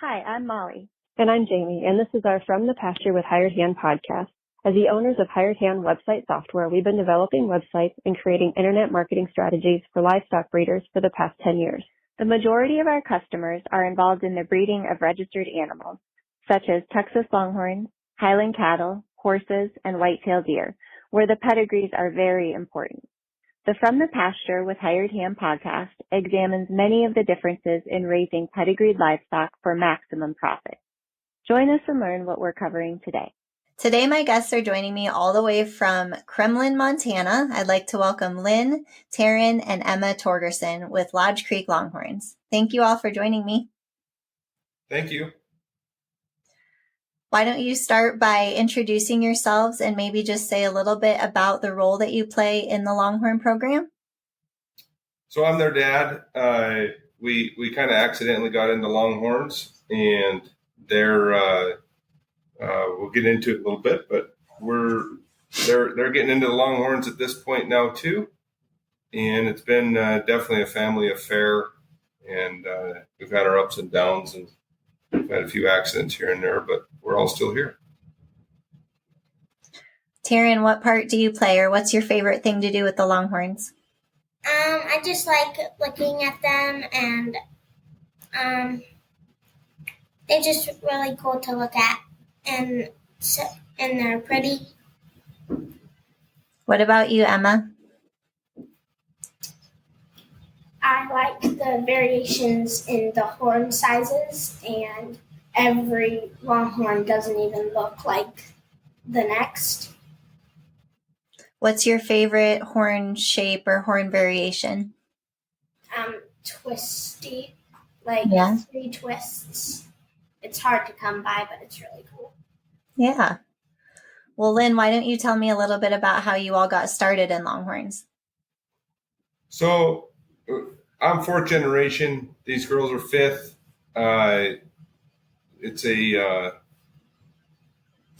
Hi, I'm Molly. And I'm Jamie, and this is our From the Pasture with Hired Hand podcast. As the owners of Hired Hand website software, we've been developing websites and creating internet marketing strategies for livestock breeders for the past 10 years. The majority of our customers are involved in the breeding of registered animals, such as Texas Longhorns, Highland cattle, horses, and whitetail deer, where the pedigrees are very important. The From the Pasture with Hired Hand podcast examines many of the differences in raising pedigreed livestock for maximum profit. Join us and learn what we're covering today. Today, my guests are joining me all the way from Kremlin, Montana. I'd like to welcome Lin, Taryn, and Emma Torgerson with Lodge Creek Longhorns. Thank you all for joining me. Thank you. Why don't you start by introducing yourselves and maybe just say a little bit about the role that you play in the Longhorn program? So I'm their dad. We kind of accidentally got into Longhorns, and they're we'll get into it a little bit, but they're getting into the Longhorns at this point now too, and it's been definitely a family affair, and we've had our ups and downs, and we've had a few accidents here and there, but we're all still here. Taryn, what part do you play, or what's your favorite thing to do with the Longhorns? I just like looking at them, and they're just really cool to look at, and they're pretty. What about you, Emma? I like the variations in the horn sizes, and every Longhorn doesn't even look like the next. What's your favorite horn shape or horn variation? Twisty, 3 twists. It's hard to come by, but it's really cool. Yeah. Well, Lin, why don't you tell me a little bit about how you all got started in Longhorns? So I'm fourth generation. These girls are fifth. It's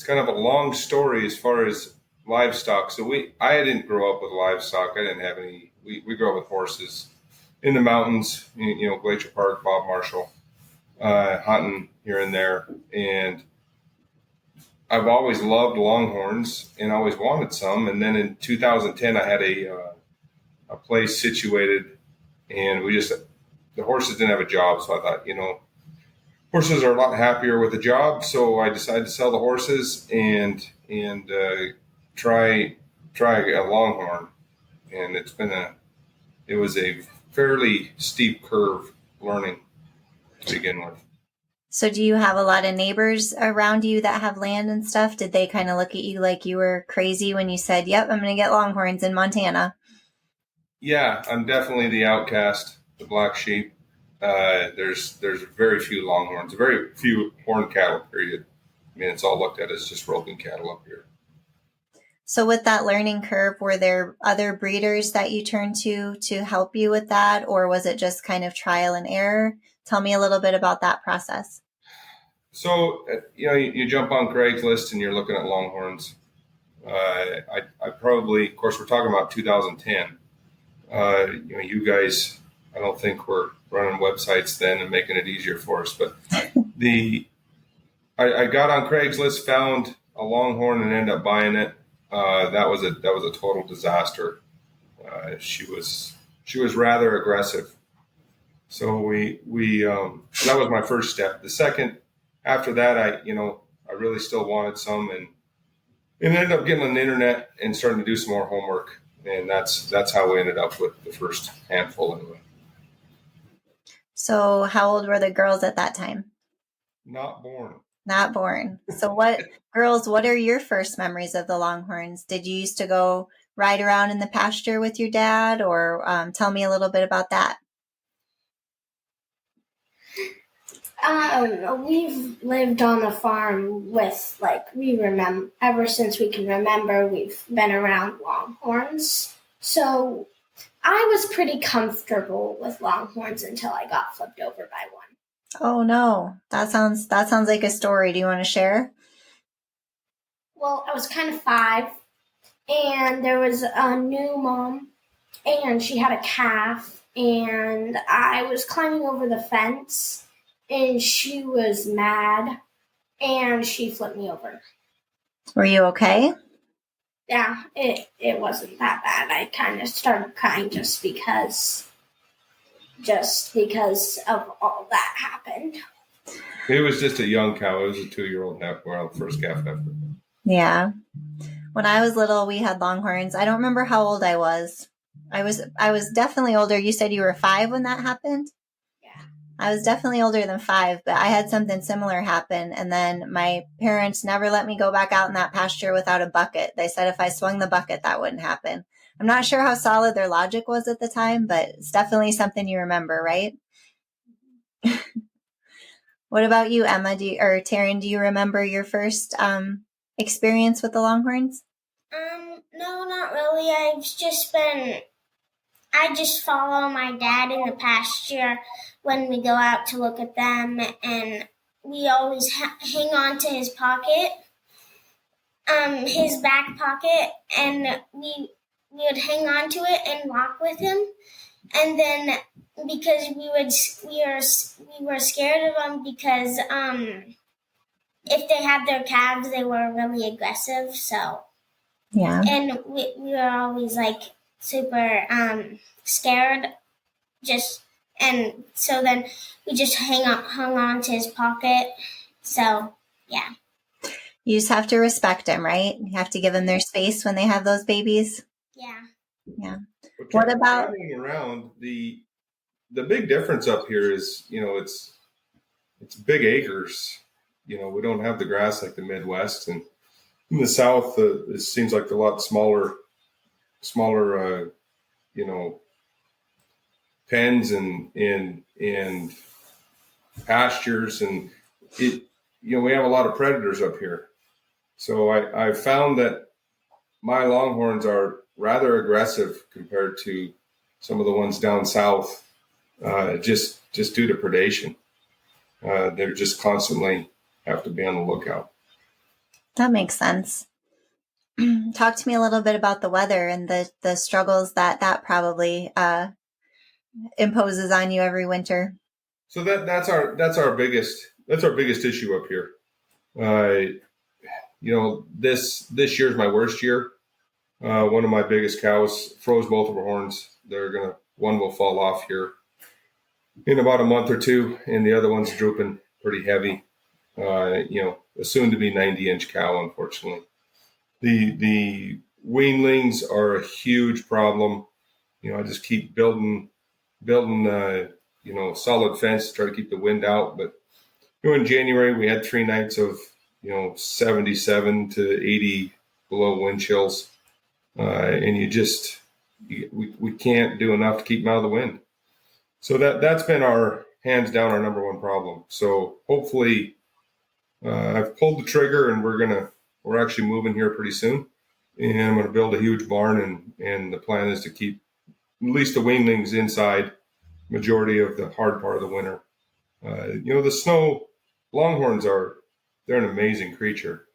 kind of a long story as far as livestock. So I didn't grow up with livestock. I didn't have any. We grew up with horses in the mountains, Glacier Park, Bob Marshall, hunting here and there. And I've always loved Longhorns and always wanted some. And then in 2010, I had a place situated, and the horses didn't have a job. So I thought, horses are a lot happier with a job. So I decided to sell the horses and try a Longhorn. And it was a fairly steep curve learning to begin with. So do you have a lot of neighbors around you that have land and stuff? Did they kind of look at you like you were crazy when you said, yep, I'm going to get Longhorns in Montana? Yeah, I'm definitely the outcast, the black sheep. There's very few Longhorns, very few horn cattle, period. I mean, it's all looked at as just roping cattle up here. So with that learning curve, were there other breeders that you turned to help you with that? Or was it just kind of trial and error? Tell me a little bit about that process. So, you jump on Craigslist and you're looking at Longhorns. I probably, of course, we're talking about 2010. You guys, I don't think were running websites then and making it easier for us. But I got on Craigslist, found a Longhorn, and ended up buying it. That was a total disaster. She was rather aggressive. So we that was my first step. The second, after that, I really still wanted some, and ended up getting on the internet and starting to do some more homework. And that's how we ended up with the first handful anyway. So how old were the girls at that time? Not born. So what are your first memories of the Longhorns? Did you used to go ride around in the pasture with your dad, or tell me a little bit about that? We've lived on a farm with, ever since we can remember, we've been around Longhorns. So I was pretty comfortable with Longhorns until I got flipped over by one. Oh no, that sounds like a story. Do you want to share? Well, I was kind of 5, and there was a new mom, and she had a calf, and I was climbing over the fence, and she was mad, and she flipped me over. Were you okay? Yeah, it wasn't that bad. I kind of started crying just because of all that happened. It was just a young cow. It was a 2-year-old first calf heifer. Yeah. When I was little, we had Longhorns. I don't remember how old I was. I was definitely older. You said you were 5 when that happened? Yeah. I was definitely older than 5, but I had something similar happen. And then my parents never let me go back out in that pasture without a bucket. They said if I swung the bucket, that wouldn't happen. I'm not sure how solid their logic was at the time, but it's definitely something you remember, right? What about you, Emma? Or Taryn, do you remember your first experience with the Longhorns? No, not really. I just follow my dad in the pasture when we go out to look at them, and we always hang on to his pocket, his back pocket, and we would hang on to it and walk with him. And then because we were scared of them because if they had their calves, they were really aggressive. So yeah, and we were always like super scared. And so then we just hung on to his pocket. So yeah. You just have to respect them, right? You have to give them their space when they have those babies. Yeah. Yeah. What about traveling around? The big difference up here is, it's big acres. We don't have the grass like the Midwest, and in the South, it seems like a lot smaller, pens and pastures, and we have a lot of predators up here. So I found that my Longhorns are rather aggressive compared to some of the ones down south, just due to predation. They're just constantly have to be on the lookout. That makes sense. Talk to me a little bit about the weather and the struggles that probably imposes on you every winter. So that's our biggest issue up here. This year's my worst year. One of my biggest cows froze both of her horns. One will fall off here in about a month or two, and the other one's drooping pretty heavy. A soon to be 90-inch cow, unfortunately. The weanlings are a huge problem. I just keep building solid fence to try to keep the wind out. But in January we had 3 nights of 77 to 80 below wind chills, and we can't do enough to keep them out of the wind. So that's been hands down our number one problem. So hopefully, I've pulled the trigger, and we're actually moving here pretty soon, and I'm going to build a huge barn, and the plan is to keep at least the weanlings inside majority of the hard part of the winter. The snow Longhorns they're an amazing creature.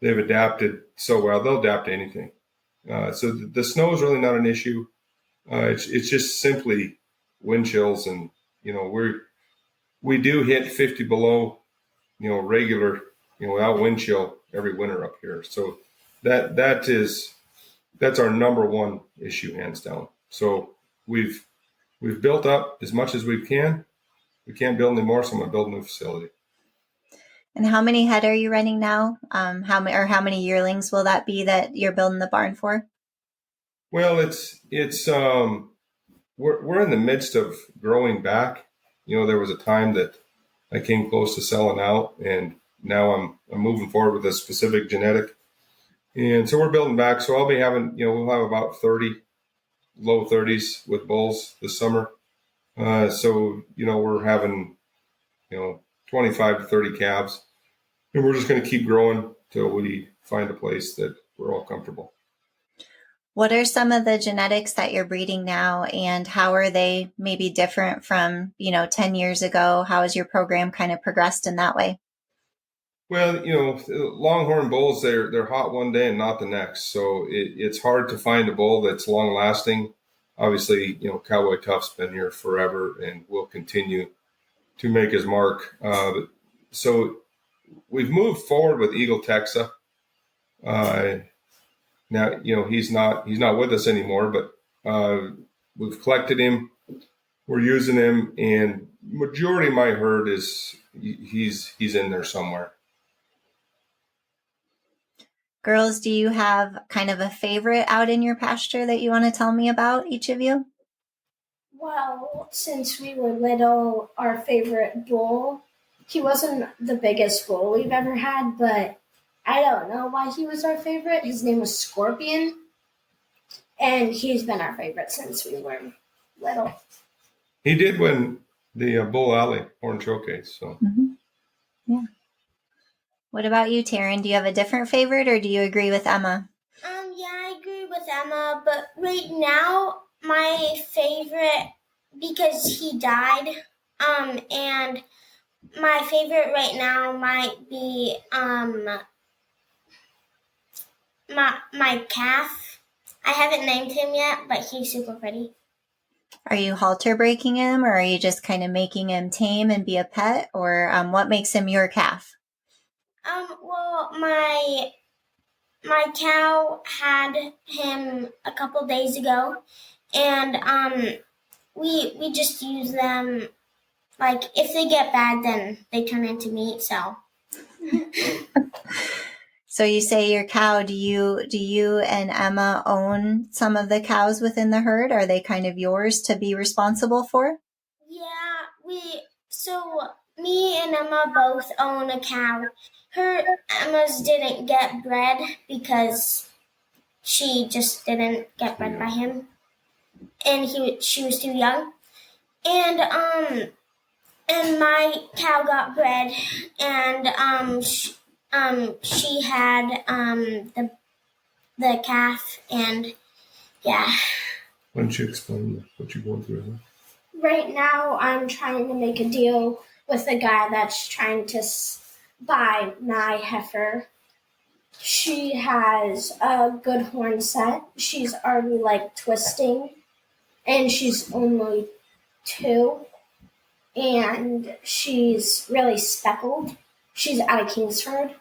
They've adapted so well. They'll adapt to anything. So the snow is really not an issue. It's just simply wind chills, and we do hit 50 below, regular, without wind chill every winter up here. So that's our number one issue, hands down. So we've built up as much as we can. We can't build any more, so I'm going to build a new facility. And how many head are you running now? How many yearlings will that be that you're building the barn for? Well, we're in the midst of growing back. There was a time that I came close to selling out, and now I'm moving forward with a specific genetic, and so we're building back. So I'll be having, we'll have about 30, low 30s with bulls this summer. So we're having 25 to 30 calves, and we're just going to keep growing till we find a place that we're all comfortable. What are some of the genetics that you're breeding now, and how are they maybe different from 10 years ago? How has your program kind of progressed in that way? Well, Longhorn bulls, they're hot one day and not the next. So it's hard to find a bull that's long lasting. Obviously, Cowboy Tough's been here forever and will continue make his mark. So we've moved forward with Eagle Texa. Now, he's not with us anymore, but we've collected him. We're using him, and majority of my herd is he's in there somewhere. Girls, do you have kind of a favorite out in your pasture that you want to tell me about, each of you? Well, since we were little, our favorite bull, he wasn't the biggest bull we've ever had, but I don't know why he was our favorite. His name was Scorpion, and he's been our favorite since we were little. He did win the Bull Alley Horn Showcase. So, yeah. What about you, Taryn? Do you have a different favorite, or do you agree with Emma? Yeah, I agree with Emma, but right now my favorite, because he died, and my favorite right now might be my calf. I haven't named him yet, but he's super pretty. Are you halter breaking him, or are you just kind of making him tame and be a pet, or what makes him your calf? Well, my cow had him a couple days ago, and we just use them. Like, if they get bad, then they turn into meat. So. So you say your cow. Do you and Emma own some of the cows within the herd? Are they kind of yours to be responsible for? Yeah, so me and Emma both own a cow. Emma's didn't get bred because she just didn't get bred by him, and she was too young. And my cow got bred, and she had the calf, and yeah. Why don't you explain what you're going through? Right now, I'm trying to make a deal with a guy that's trying to buy my heifer. She has a good horn set. She's already twisting, and she's only 2, and she's really speckled. She's out of Kingsford,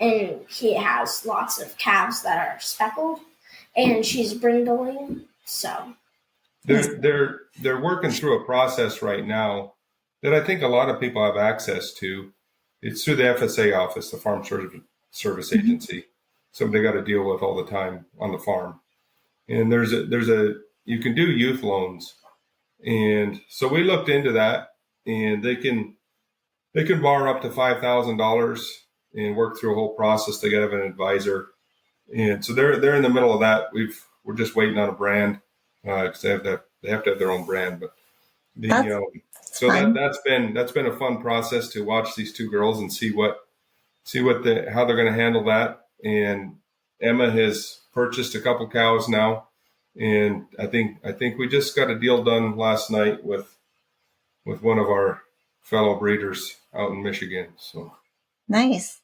and he has lots of calves that are speckled, and she's brindling. So they're working through a process right now that I think a lot of people have access to. It's through the FSA office, the Farm Service Agency. Something they got to deal with all the time on the farm. And you can do youth loans, and so we looked into that, and they can borrow up to $5,000 and work through a whole process. They got to have an advisor, and so they're in the middle of that. We're just waiting on a brand because they have to have their own brand. But that's been a fun process to watch these 2 girls and see how they're going to handle that. And Emma has purchased a couple cows now, and I think we just got a deal done last night with one of our fellow breeders out in Michigan. So nice.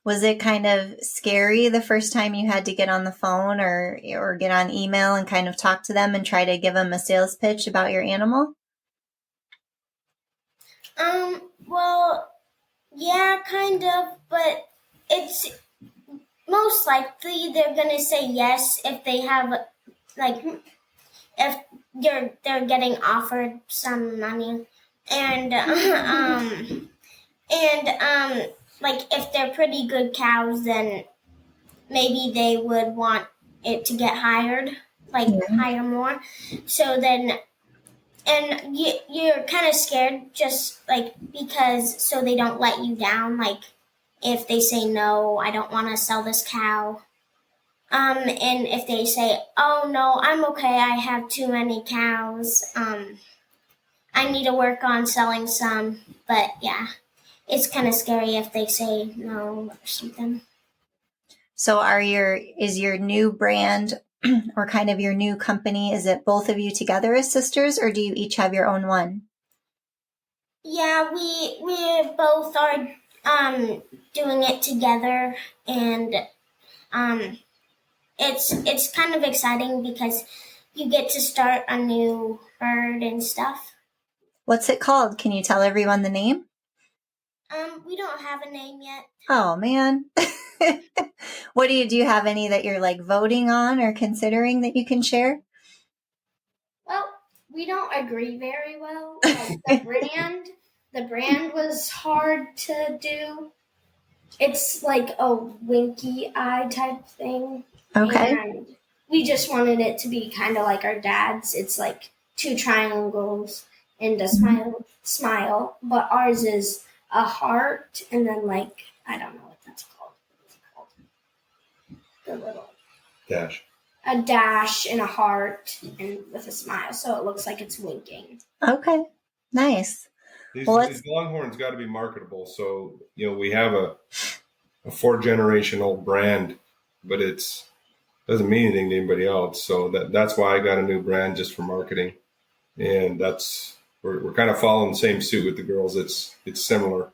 Was it kind of scary the first time you had to get on the phone or get on email and kind of talk to them and try to give them a sales pitch about your animal? Well, yeah, kind of, but it's most likely they're gonna say yes if they have, if they're getting offered some money, and if they're pretty good cows, then maybe they would want it to get hired, hire more. So then, and you're kind of scared just because so they don't let you down. If they say no, I don't want to sell this cow. And if they say, oh no, I'm okay, I have too many cows. I need to work on selling some. But yeah, it's kind of scary if they say no or something. So is your new brand or kind of your new company, is it both of you together as sisters, or do you each have your own one? Yeah, we both are doing it together, and it's kind of exciting because you get to start a new herd and stuff. What's it called? Can you tell everyone the name? We don't have a name yet. Oh, man. Do you have any that you're like voting on or considering that you can share? Well, we don't agree very well. Like the brand was hard to do. It's like a winky eye type thing. Okay. And we just wanted it to be kind of like our dad's. It's like 2 triangles and a smile. But ours is a heart and then like, I don't know what that's called. What's it called? The little Dash. A dash and a heart and with a smile. So it looks like it's winking. Okay. Nice. These Longhorns got to be marketable. So, we have a 4-generation old brand, but doesn't mean anything to anybody else. So that's why I got a new brand just for marketing. And we're kind of following the same suit with the girls. It's similar,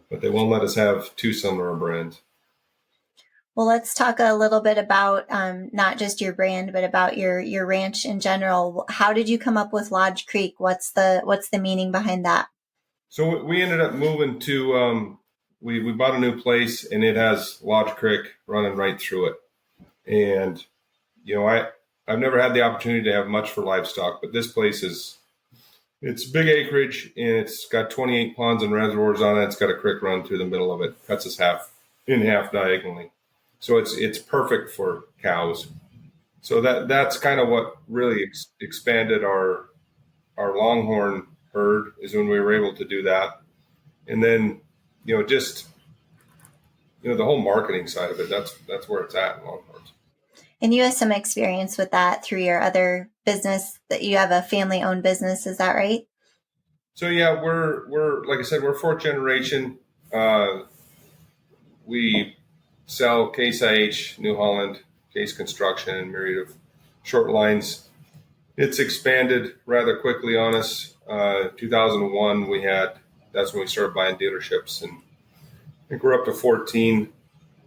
but they won't let us have 2 similar brands. Well, let's talk a little bit about not just your brand, but about your ranch in general. How did you come up with Lodge Creek? What's the meaning behind that? So we ended up moving to we bought a new place, and it has Lodge Creek running right through it. And I've never had the opportunity to have much for livestock, but this place it's big acreage, and it's got 28 ponds and reservoirs on it. It's got a creek run through the middle of it, cuts us in half diagonally. So it's perfect for cows. So that's kind of what really expanded our Longhorn herd, is when we were able to do that. And then, the whole marketing side of it, that's where it's at in Longhorns. And you have some experience with that through your other business, that you have a family owned business. Is that right? So yeah, we're like I said, we're 4th generation. We sell Case IH, New Holland, Case Construction, and myriad of short lines. It's expanded rather quickly on us. 2001, that's when we started buying dealerships, and I think we're up to 14,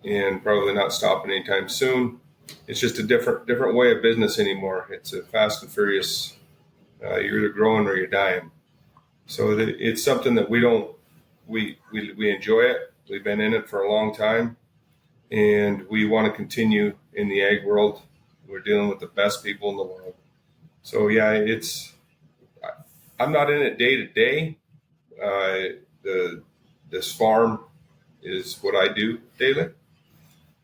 and probably not stopping anytime soon. It's just a different way of business anymore. It's a fast and furious. You're either growing or you're dying. So it's something that we enjoy it. We've been in it for a long time, and we want to continue in the ag world. We're dealing with the best people in the world. So yeah, I'm not in it day to day. This farm is what I do daily.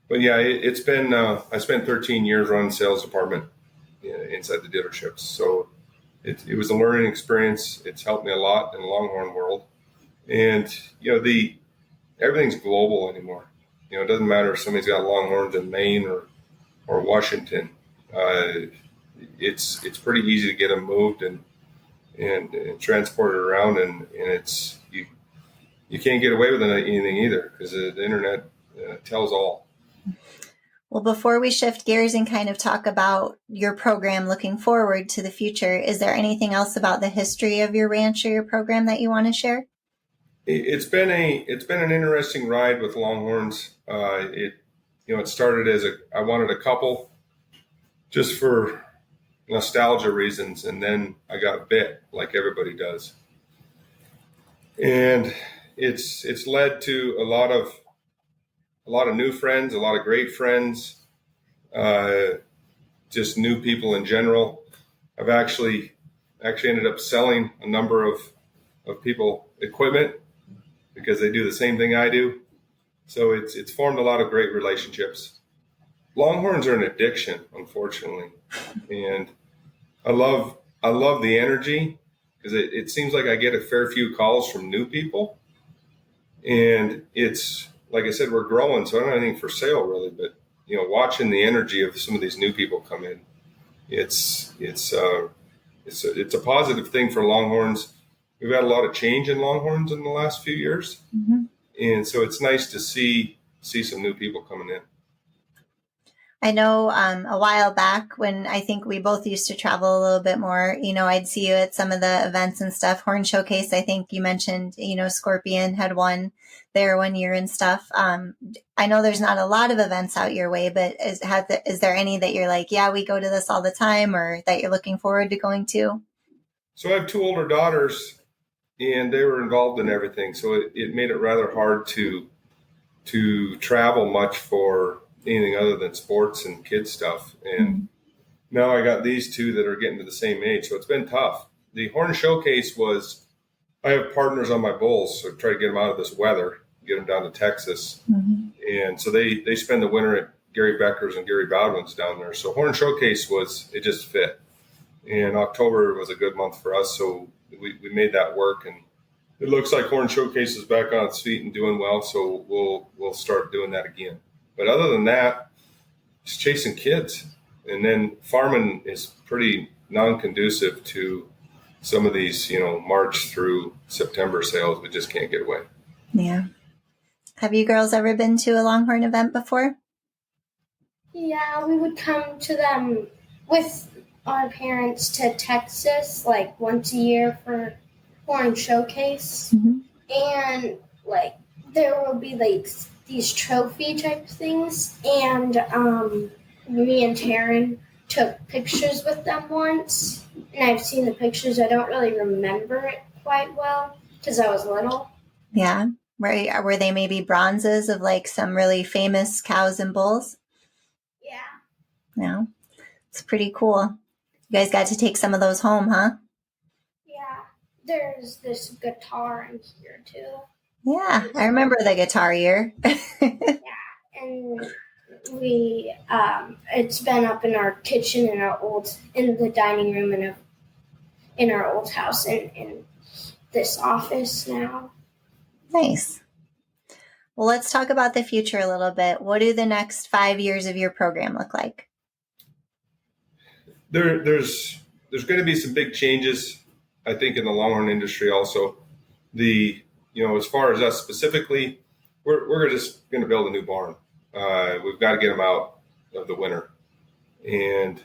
But yeah, it's been, I spent 13 years running the sales department inside the dealerships. So it was a learning experience. It's helped me a lot in the Longhorn world. And, everything's global anymore. It doesn't matter if somebody's got Longhorns in Maine or Washington. It's pretty easy to get them moved and transported around, and it's you can't get away with anything either, because the internet tells all. Well, before we shift gears and kind of talk about your program looking forward to the future, is there anything else about the history of your ranch or your program that you want to share? It's been an interesting ride with Longhorns. It started as I wanted a couple just for nostalgia reasons, and then I got bit like everybody does, and it's led to a lot of new friends, a lot of great friends, just new people in general. I've actually ended up selling a number of people equipment because they do the same thing I do. So it's formed a lot of great relationships. Longhorns are an addiction, unfortunately, and I love the energy, because it seems like I get a fair few calls from new people, and it's like I said, we're growing, so I don't have anything for sale really, but watching the energy of some of these new people come in, it's a positive thing for Longhorns. We've had a lot of change in Longhorns in the last few years, and so it's nice to see some new people coming in. I know a while back, when I think we both used to travel a little bit more, I'd see you at some of the events and stuff. Horn Showcase, I think you mentioned, Scorpion had one there one year and stuff. I know there's not a lot of events out your way, but is there any that you're like, yeah, we go to this all the time, or that you're looking forward to going to? So I have 2 older daughters, and they were involved in everything. So it made it rather hard to travel much for anything other than sports and kids stuff. And now I got these two that are getting to the same age. So it's been tough. The Horn Showcase was, I have partners on my bulls, so try to get them out of this weather, get them down to Texas. And so they spend the winter at Gary Becker's and Gary Bowden's down there. So Horn Showcase it just fit. And October was a good month for us. So we made that work, and it looks like Horn Showcase is back on its feet and doing well. So we'll start doing that again. But other than that, just chasing kids. And then farming is pretty non-conducive to some of these, March through September sales. We just can't get away. Yeah. Have you girls ever been to a Longhorn event before? Yeah, we would come to them with our parents to Texas like once a year for Horn Showcase. And like there will be like these trophy type things, and me and Taryn took pictures with them once, and I've seen the pictures. I don't really remember it quite well because I was little. Yeah. Were they maybe bronzes of like some really famous cows and bulls? Yeah. No. It's pretty cool. You guys got to take some of those home, huh? Yeah. There's this guitar in here too. Yeah, I remember the guitar year. Yeah, and we it's been up in our kitchen in the dining room in our old house and in this office now. Nice. Well, let's talk about the future a little bit. What do the next 5 years of your program look like? There's going to be some big changes, I think, in the Longhorn industry also. As far as us specifically, we're just going to build a new barn. We've got to get them out of the winter. And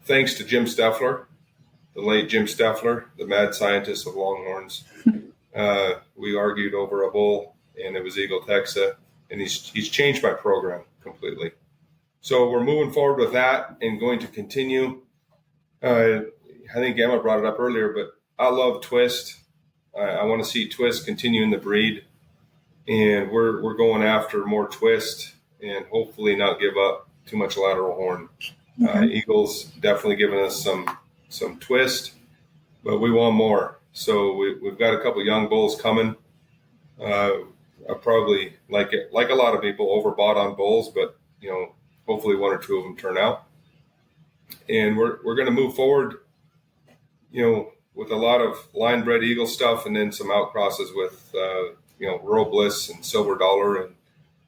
thanks to Jim Steffler, the late Jim Steffler, the mad scientist of Longhorns, we argued over a bull, and it was Eagle Texa, and he's changed my program completely. So we're moving forward with that and going to continue. I think Emma brought it up earlier, but I love twist. I want to see twist continue in the breed, and we're going after more twist and hopefully not give up too much lateral horn. Eagles definitely giving us some twist, but we want more. So we've got a couple young bulls coming. I probably like a lot of people overbought on bulls, but hopefully one or two of them turn out. And we're going to move forward, with a lot of line bred eagle stuff, and then some outcrosses with, Rural Bliss and Silver Dollar and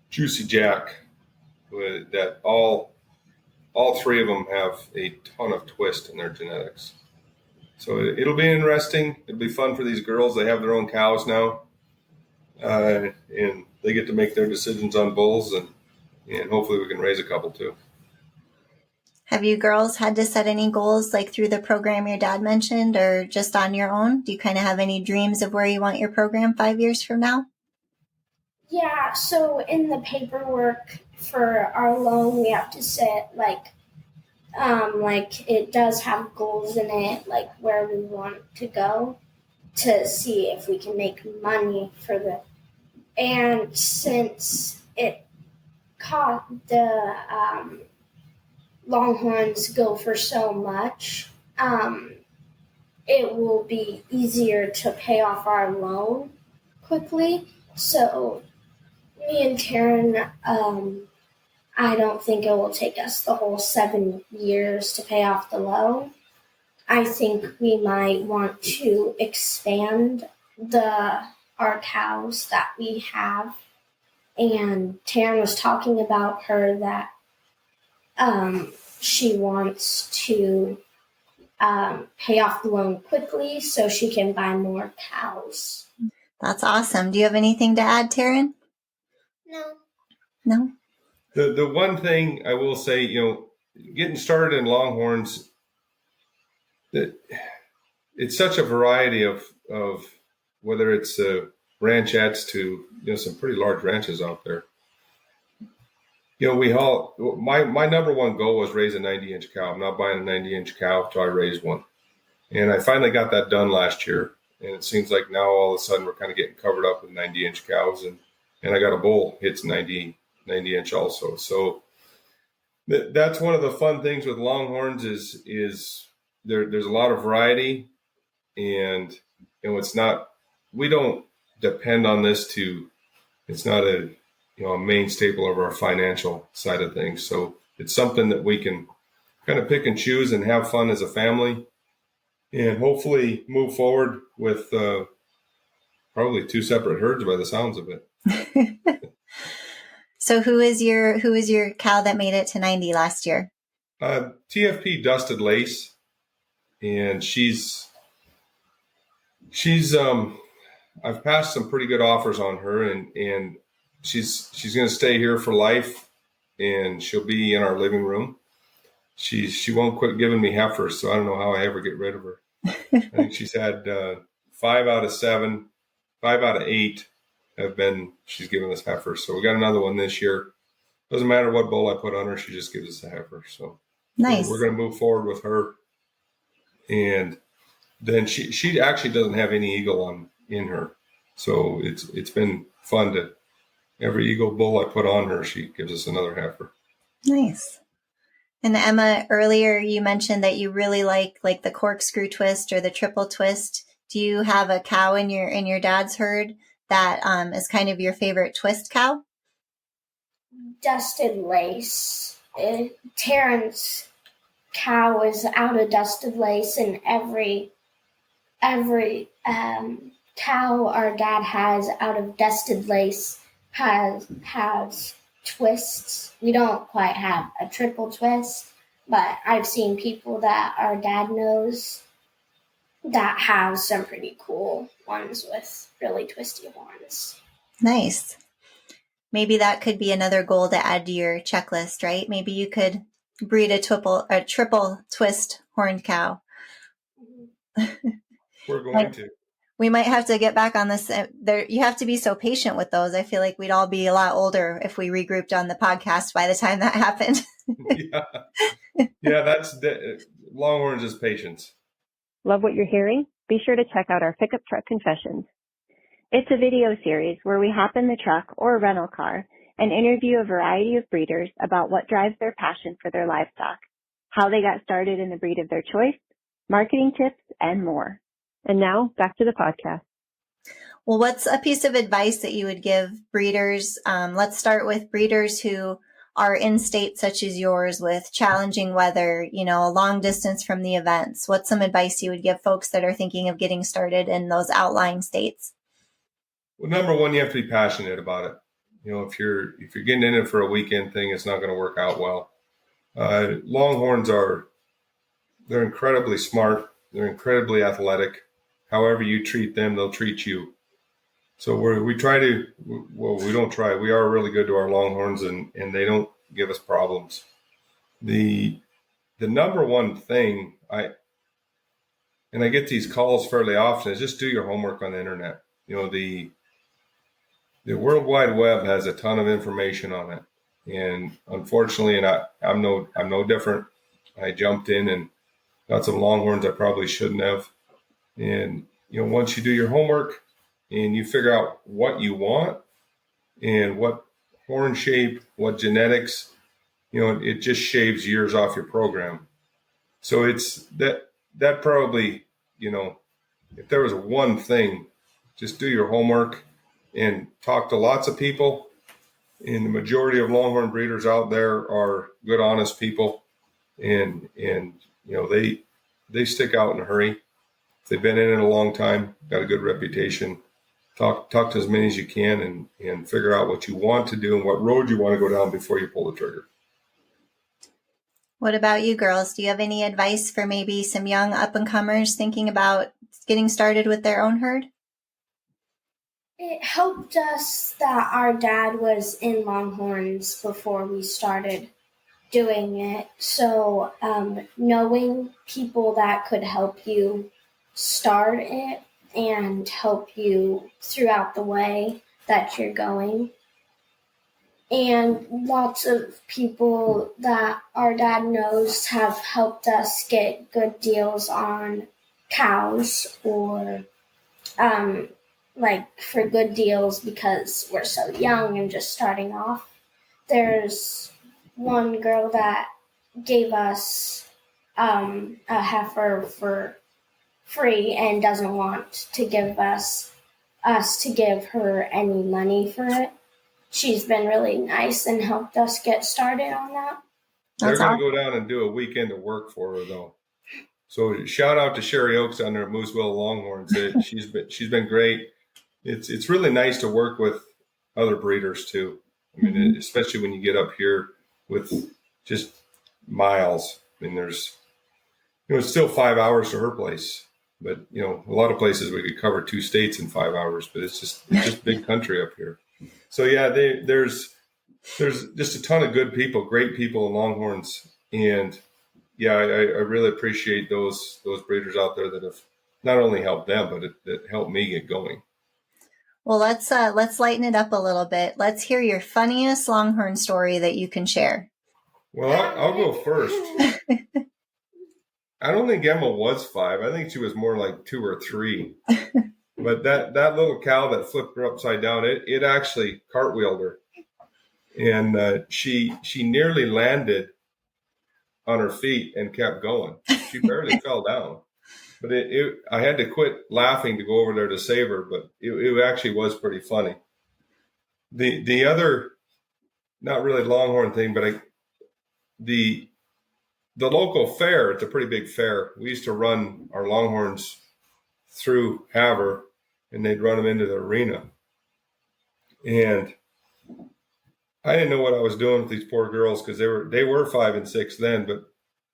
Juicy Jack. That all three of them have a ton of twist in their genetics. So it'll be interesting. It'll be fun for these girls. They have their own cows now, and they get to make their decisions on bulls, and hopefully we can raise a couple too. Have you girls had to set any goals like through the program your dad mentioned, or just on your own? Do you kind of have any dreams of where you want your program 5 years from now? Yeah, so in the paperwork for our loan, we have to set like it does have goals in it, like where we want to go to see if we can make money for and since it caught the Longhorns go for so much, it will be easier to pay off our loan quickly. So me and Taryn, I don't think it will take us the whole 7 years to pay off the loan. I think we might want to expand our cows that we have. And Taryn was talking about her that she wants to pay off the loan quickly so she can buy more cows. That's awesome. Do you have anything to add, Taryn? No? The one thing I will say, getting started in Longhorns, that it's such a variety of whether it's ranchettes to some pretty large ranches out there. My number one goal was raise a 90-inch cow. I'm not buying a 90-inch cow until I raise one. And I finally got that done last year. And it seems like now all of a sudden we're kind of getting covered up with 90-inch cows. And I got a bull hits 90-inch also. So that's one of the fun things with Longhorns is there's a lot of variety. And it's not, we don't depend on this it's not a main staple of our financial side of things. So it's something that we can kind of pick and choose and have fun as a family, and hopefully move forward with probably 2 separate herds by the sounds of it. So who is your cow that made it to 90 last year? TFP Dusted Lace, and she's I've passed some pretty good offers on her, and she's going to stay here for life, and she'll be in our living room. She won't quit giving me heifers, so I don't know how I ever get rid of her. I think she's had 5 out of 7, 5 out of 8 she's given us heifers. So we got another one this year. Doesn't matter what bull I put on her, she just gives us a heifer. So nice. We're going to move forward with her. And then she actually doesn't have any eagle in her. So it's been fun to every eagle bull I put on her, she gives us another heifer. Nice. And Emma, earlier you mentioned that you really like the corkscrew twist or the triple twist. Do you have a cow in your dad's herd that is kind of your favorite twist cow? Dusted Lace. Taryn's cow is out of Dusted Lace, and every cow our dad has out of Dusted Lace has twists. We don't quite have a triple twist, but I've seen people that our dad knows that have some pretty cool ones with really twisty horns. Nice. Maybe that could be another goal to add to your checklist, right? Maybe you could breed a triple twist horned cow. We're going to. We might have to get back on this. You have to be so patient with those. I feel like we'd all be a lot older if we regrouped on the podcast by the time that happened. Yeah, that's Longhorns is patience. Love what you're hearing? Be sure to check out our Pickup Truck Confessions. It's a video series where we hop in the truck or rental car and interview a variety of breeders about what drives their passion for their livestock, how they got started in the breed of their choice, marketing tips, and more. And now, back to the podcast. Well, what's a piece of advice that you would give breeders? Let's start with breeders who are in states such as yours with challenging weather, a long distance from the events. What's some advice you would give folks that are thinking of getting started in those outlying states? Well, number one, you have to be passionate about it. If you're getting in it for a weekend thing, it's not going to work out well. Longhorns they're incredibly smart. They're incredibly athletic. However you treat them, they'll treat you. So we are really good to our Longhorns, and they don't give us problems. The number one thing, I get these calls fairly often, is just do your homework on the internet. The World Wide Web has a ton of information on it. And unfortunately, I'm no different. I jumped in and got some Longhorns I probably shouldn't have. And, once you do your homework and you figure out what you want and what horn shape, what genetics, it just shaves years off your program. So it's that probably, if there was one thing, just do your homework and talk to lots of people. And the majority of Longhorn breeders out there are good, honest people. And they stick out in a hurry. They've been in it a long time, got a good reputation. Talk to as many as you can and figure out what you want to do and what road you want to go down before you pull the trigger. What about you girls? Do you have any advice for maybe some young up-and-comers thinking about getting started with their own herd? It helped us that our dad was in Longhorns before we started doing it. So knowing people that could help you start it and help you throughout the way that you're going. And lots of people that our dad knows have helped us get good deals on cows or like for good deals because we're so young and just starting off. There's one girl that gave us a heifer for free and doesn't want to give us to give her any money for it. She's been really nice and helped us get started on that. They're going to go down and do a weekend of work for her, though. So shout out to Sherry Oaks down there at Mooseville Longhorns. She's been great. It's really nice to work with other breeders too. I mean, especially when you get up here with just miles. I mean, there's it's still 5 hours to her place, but a lot of places we could cover 2 states in 5 hours. But it's just big country up here. So yeah, there's just a ton of good people, great people in Longhorns, and yeah, I really appreciate those breeders out there that have not only helped them, but that helped me get going. Well, let's lighten it up a little bit. Let's hear your funniest Longhorn story that you can share. Well, I'll go first. I don't think Emma was 5. I think she was more like 2 or 3. But that little cow that flipped her upside down, it actually cartwheeled her, and she nearly landed on her feet and kept going. She barely fell down. But I had to quit laughing to go over there to save her, but it actually was pretty funny. The other, not really Longhorn thing, but the local fair, it's a pretty big fair. We used to run our Longhorns through Havre, and they'd run them into the arena. And I didn't know what I was doing with these poor girls because they were 5 and 6 then, but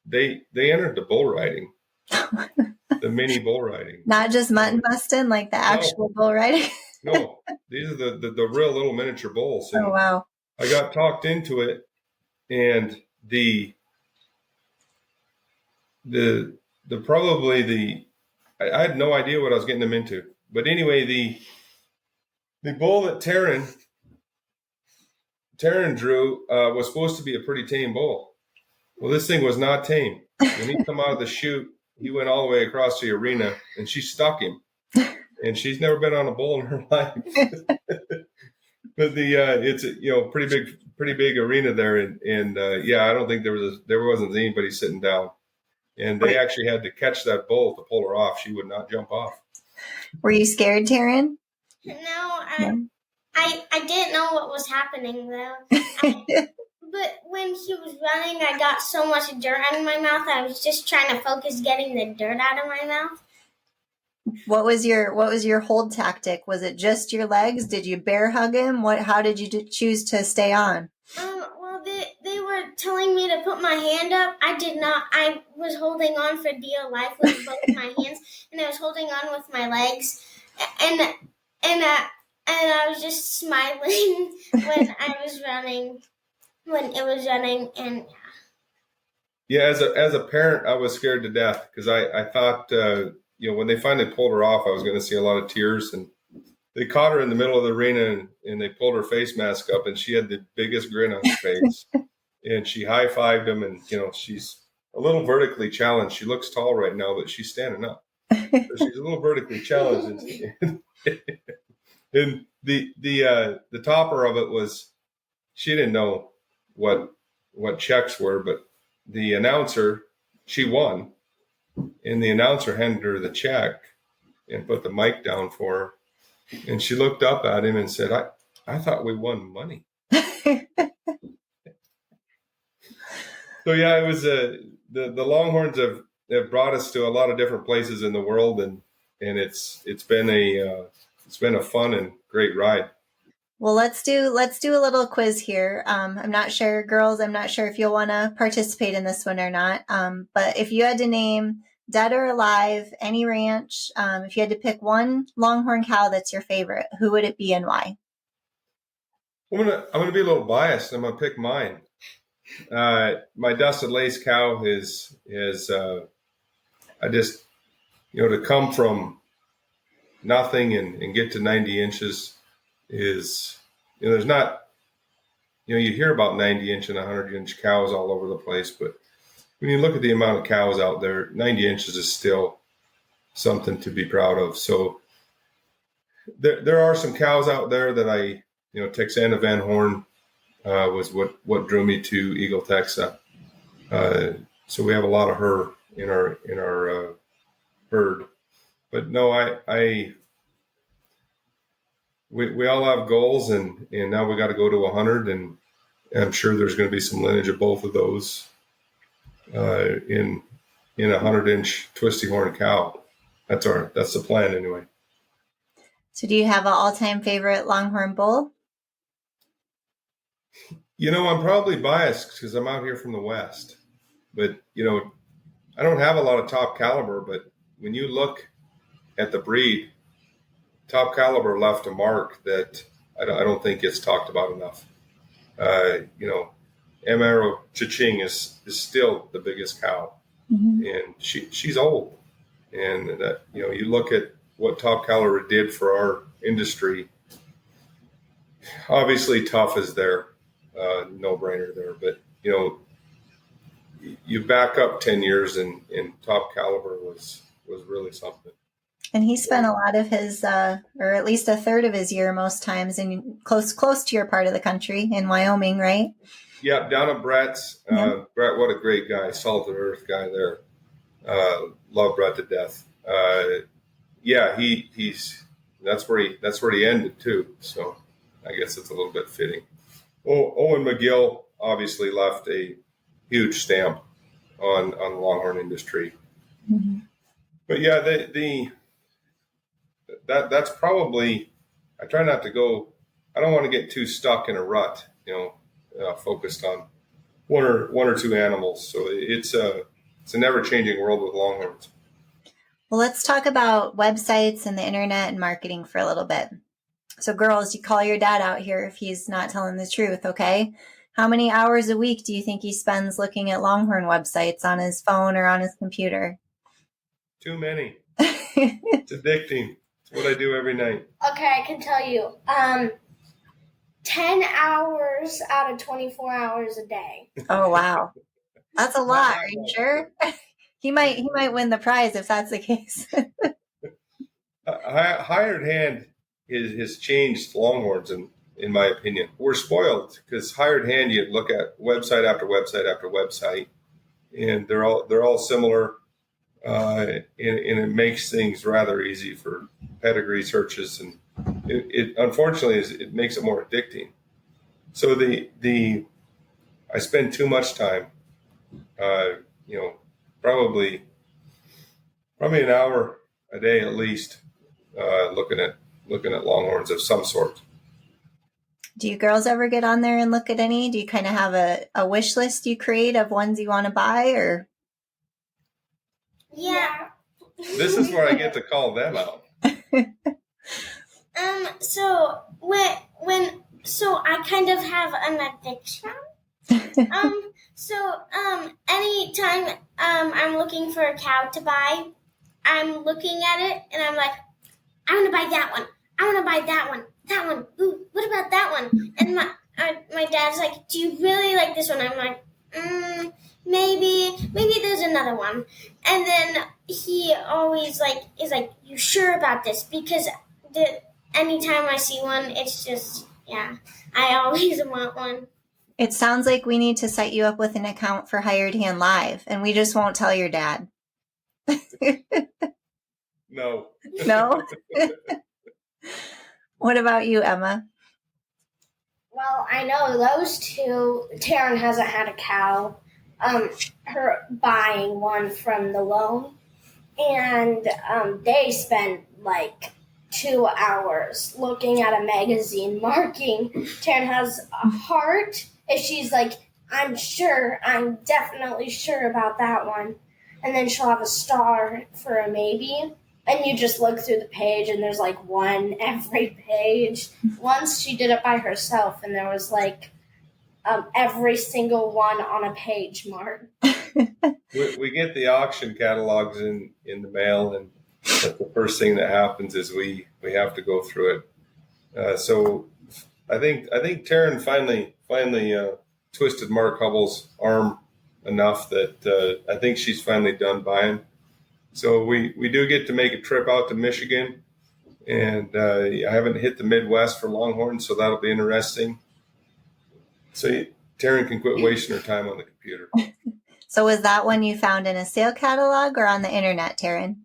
they entered the bull riding. The mini bull riding. Not just mutton busting, like the actual bull riding? No, these are the real little miniature bulls. And oh, wow. I got talked into it, and I had no idea what I was getting them into. But anyway, the bull that Taryn drew was supposed to be a pretty tame bull. Well, this thing was not tame. When he come out of the chute, he went all the way across the arena, and she stuck him. And she's never been on a bull in her life. But it's a pretty big arena there, and I don't think there wasn't anybody sitting down. And they actually had to catch that bull to pull her off. She would not jump off. Were you scared, Taryn? No, I didn't know what was happening though. But when he was running, I got so much dirt out of my mouth. I was just trying to focus getting the dirt out of my mouth. What was your hold tactic? Was it just your legs? Did you bear hug him? How did you choose to stay on? Well, they were telling me to put my hand up. I did not. I was holding on for dear life with both my hands, and I was holding on with my legs, and I was just smiling when I was running. When it was running, and yeah, as a parent, I was scared to death because I thought when they finally pulled her off, I was going to see a lot of tears, and they caught her in the middle of the arena and they pulled her face mask up, and she had the biggest grin on her face, and she high-fived him, and she's a little vertically challenged. She looks tall right now, but she's standing up, so she's a little vertically challenged, and the topper of it was she didn't know what checks were, but the announcer, she won, and the announcer handed her the check and put the mic down for her, and she looked up at him and said, I thought we won money. So yeah, it was the Longhorns have brought us to a lot of different places in the world, and it's been a fun and great ride. Well, let's do a little quiz here. I'm not sure, girls, if you'll want to participate in this one or not. But if you had to name, dead or alive, any ranch, if you had to pick one Longhorn cow that's your favorite, who would it be and why? I'm gonna be a little biased. I'm gonna pick mine. My Dusted Lace cow is I just to come from nothing and get to 90 inches. Is there's not you hear about 90-inch and 100-inch cows all over the place, but when you look at the amount of cows out there, 90 inches is still something to be proud of. So there are some cows out there that Texana Van Horn was what drew me to Eagle Texa. So we have a lot of her in our herd. But no, we all have goals, and now we got to go to 100, and I'm sure there's going to be some lineage of both of those in a 100-inch twisty horn cow. That's the plan anyway. So do you have an all-time favorite Longhorn bull? I'm probably biased because I'm out here from the West, but I don't have a lot of top caliber, but when you look at the breed, top caliber left a mark that I don't think gets talked about enough. Amaro Cha-Ching is still the biggest cow, and she's old. And that, you look at what top caliber did for our industry. Obviously, Tough is there, no brainer there. But you back up 10 years, and top caliber was really something. And he spent a lot of his, or at least a third of his year, most times, in close to your part of the country in Wyoming, right? Yeah, down at Brett's. Brett, what a great guy, salt of the earth guy there. Love Brett to death. He's that's where he ended too. So I guess it's a little bit fitting. Owen McGill obviously left a huge stamp on the Longhorn industry. Mm-hmm. But yeah, that's probably, I try not to go, I don't want to get too stuck in a rut, focused on one or two animals. So it's a never-changing world with Longhorns. Well, let's talk about websites and the internet and marketing for a little bit. So girls, you call your dad out here if he's not telling the truth, okay? How many hours a week do you think he spends looking at Longhorn websites on his phone or on his computer? Too many. It's addicting. It's what I do every night. Okay, I can tell you. 10 hours out of 24 hours a day. Oh, wow. That's a lot. Are you sure? He might win the prize if that's the case. Hired hand has changed Longhorns, in my opinion. We're spoiled because hired hand, you look at website after website after website, and they're all similar, and it makes things rather easy for pedigree searches, and it unfortunately it makes it more addicting. So I spend too much time, probably an hour a day at least, looking at Longhorns of some sort. Do you girls ever get on there and look at any? Do you kind of have a wish list you create of ones you want to buy, or? Yeah. This is where I get to call them out. So I kind of have an addiction. Anytime I'm looking for a cow to buy, I'm looking at it and I'm like, I want to buy that one. I want to buy that one. That one. Ooh, what about that one? And my dad's like, do you really like this one? I'm like, maybe there's another one. And then he always is like, you sure about this? Because anytime I see one, it's just, yeah, I always want one. It sounds like we need to set you up with an account for Hired Hand Live, and we just won't tell your dad. No. No? What about you, Emma? Well, I know those two. Taryn hasn't had a cow. Her buying one from the loan, and they spend like 2 hours looking at a magazine, marking. Taryn has a heart. And she's like, I'm definitely sure about that one. And then she'll have a star for a maybe. And you just look through the page and there's like one every page. Once she did it by herself and there was like every single one on a page marked. We get the auction catalogs in the mail, and that's the first thing that happens is we have to go through it. So I think Taryn finally twisted Mark Hubble's arm enough that I think she's finally done buying. So we do get to make a trip out to Michigan, and I haven't hit the Midwest for Longhorns, so that'll be interesting. So Taryn can quit wasting her time on the computer. So was that one you found in a sale catalog or on the internet, Taryn?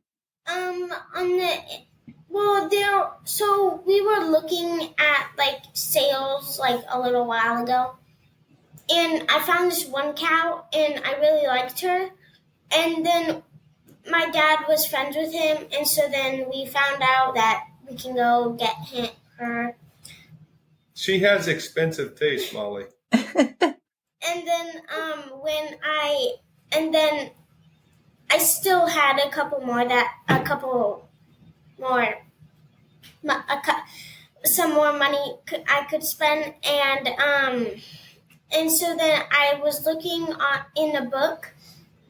So we were looking at like sales like a little while ago, and I found this one cow, and I really liked her, and then my dad was friends with him, and so then we found out that we can go get her. She has expensive taste, Molly. And then I still had a couple more some more money I could spend, and so then I was looking in a book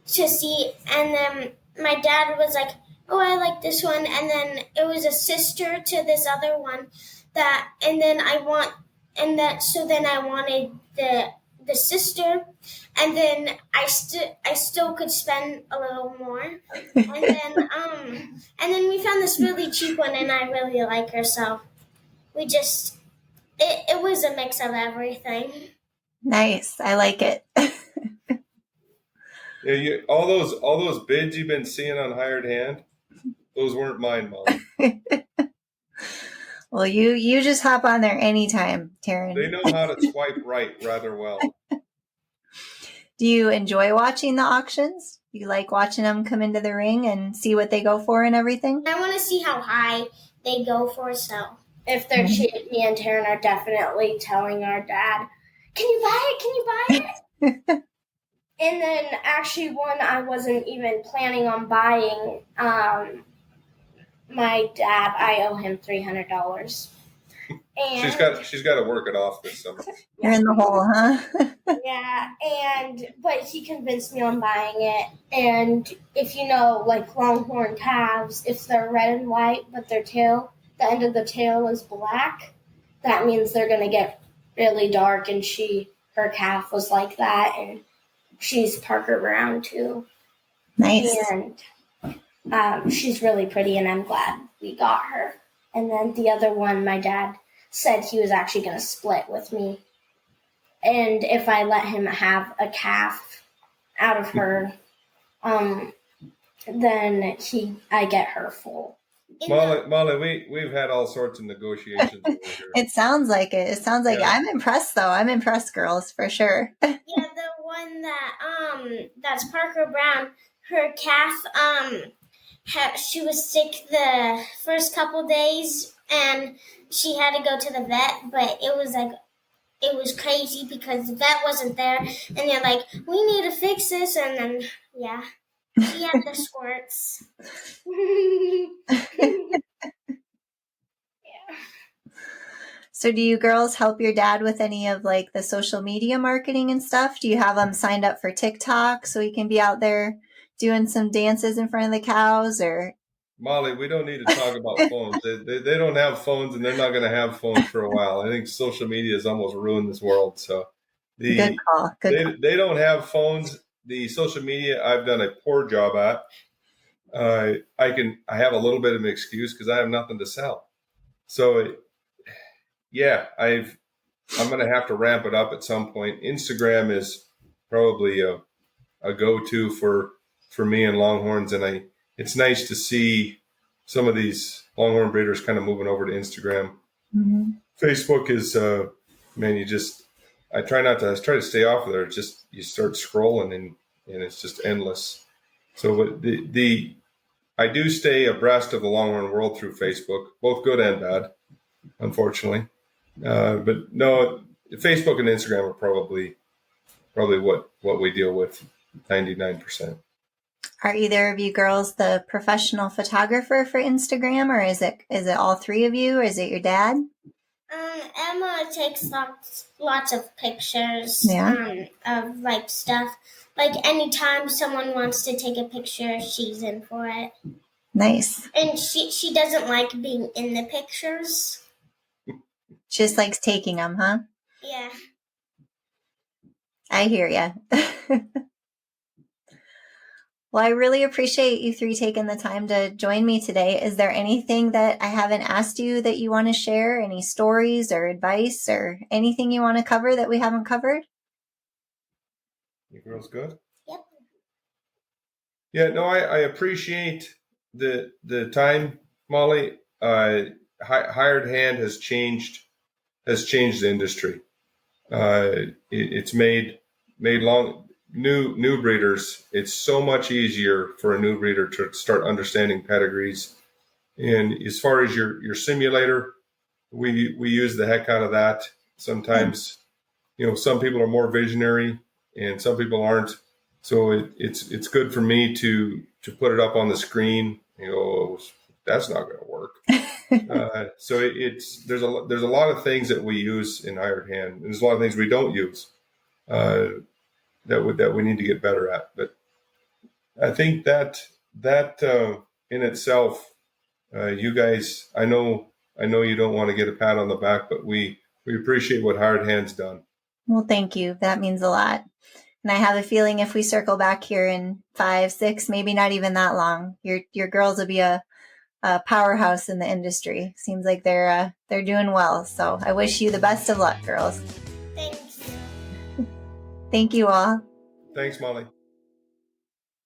to see, and then my dad was like, "Oh, I like this one," and then it was a sister to this other one so then I wanted the sister, and then I still could spend a little more, and then we found this really cheap one, and I really like her, so we just it was a mix of everything. Nice. I like it. Yeah, all those bids you've been seeing on Hired Hand, those weren't mine, Molly. Well, you just hop on there anytime, Taryn. They know how to swipe right rather well. Do you enjoy watching the auctions? You like watching them come into the ring and see what they go for and everything? I want to see how high they go for, so. If they're cheap, me and Taryn are definitely telling our dad, "Can you buy it? Can you buy it?" And then actually one I wasn't even planning on buying, my dad, I owe him $300. And she's got to work it off this summer. You're in the hole, huh? Yeah, but he convinced me on buying it. And if you know, like Longhorn calves, if they're red and white, but their tail, the end of the tail is black, that means they're going to get really dark. And her calf was like that, and she's Parker Brown too. Nice. And she's really pretty, and I'm glad we got her. And then the other one, my dad said he was actually going to split with me. And if I let him have a calf out of her, then I get her full. Molly, we've had all sorts of negotiations over here. It sounds like it. It sounds like I'm impressed, though. I'm impressed, girls, for sure. Yeah, the one that's Parker Brown, her calf, she was sick the first couple days, and she had to go to the vet, but it was crazy because the vet wasn't there, and they're like, "We need to fix this," and then, yeah, she had the squirts. So do you girls help your dad with any of like the social media marketing and stuff? Do you have him signed up for TikTok so he can be out there doing some dances in front of the cows? Or Molly, we don't need to talk about phones. They don't have phones, and they're not going to have phones for a while. I think social media has almost ruined this world. So good call. They don't have phones. The social media I've done a poor job at. I have a little bit of an excuse because I have nothing to sell. So I'm going to have to ramp it up at some point. Instagram is probably a go-to for me and Longhorns, and it's nice to see some of these Longhorn breeders kind of moving over to Instagram. Mm-hmm. Facebook is, I try to stay off of there. It's just, you start scrolling and it's just endless. So I do stay abreast of the Longhorn world through Facebook, both good and bad, unfortunately. But no, Facebook and Instagram are probably what we deal with 99%. Are either of you girls the professional photographer for Instagram, or is it all three of you, or is it your dad? Emma takes lots of pictures of like stuff. Like anytime someone wants to take a picture, she's in for it. Nice. And she doesn't like being in the pictures. She just likes taking them, huh? Yeah. I hear ya. Well, I really appreciate you three taking the time to join me today. Is there anything that I haven't asked you that you want to share? Any stories or advice or anything you want to cover that we haven't covered? You girls good? Yep. Yeah, no, I appreciate the time, Molly. Hired hand has changed the industry. It's made new breeders. It's so much easier for a new breeder to start understanding pedigrees. And as far as your simulator, we use the heck out of that. Sometimes, some people are more visionary and some people aren't. So it's good for me to put it up on the screen. That's not going to work. So there's a lot of things that we use in hired hand, and there's a lot of things we don't use that we need to get better at. But I think that in itself, you guys, I know you don't want to get a pat on the back, but we appreciate what hired hand's done. Well, thank you. That means a lot. And I have a feeling if we circle back here in 5, 6, maybe not even that long, your girls will be a powerhouse in the industry. Seems like they're doing well. So I wish you the best of luck, girls. Thanks. Thank you all. Thanks, Molly.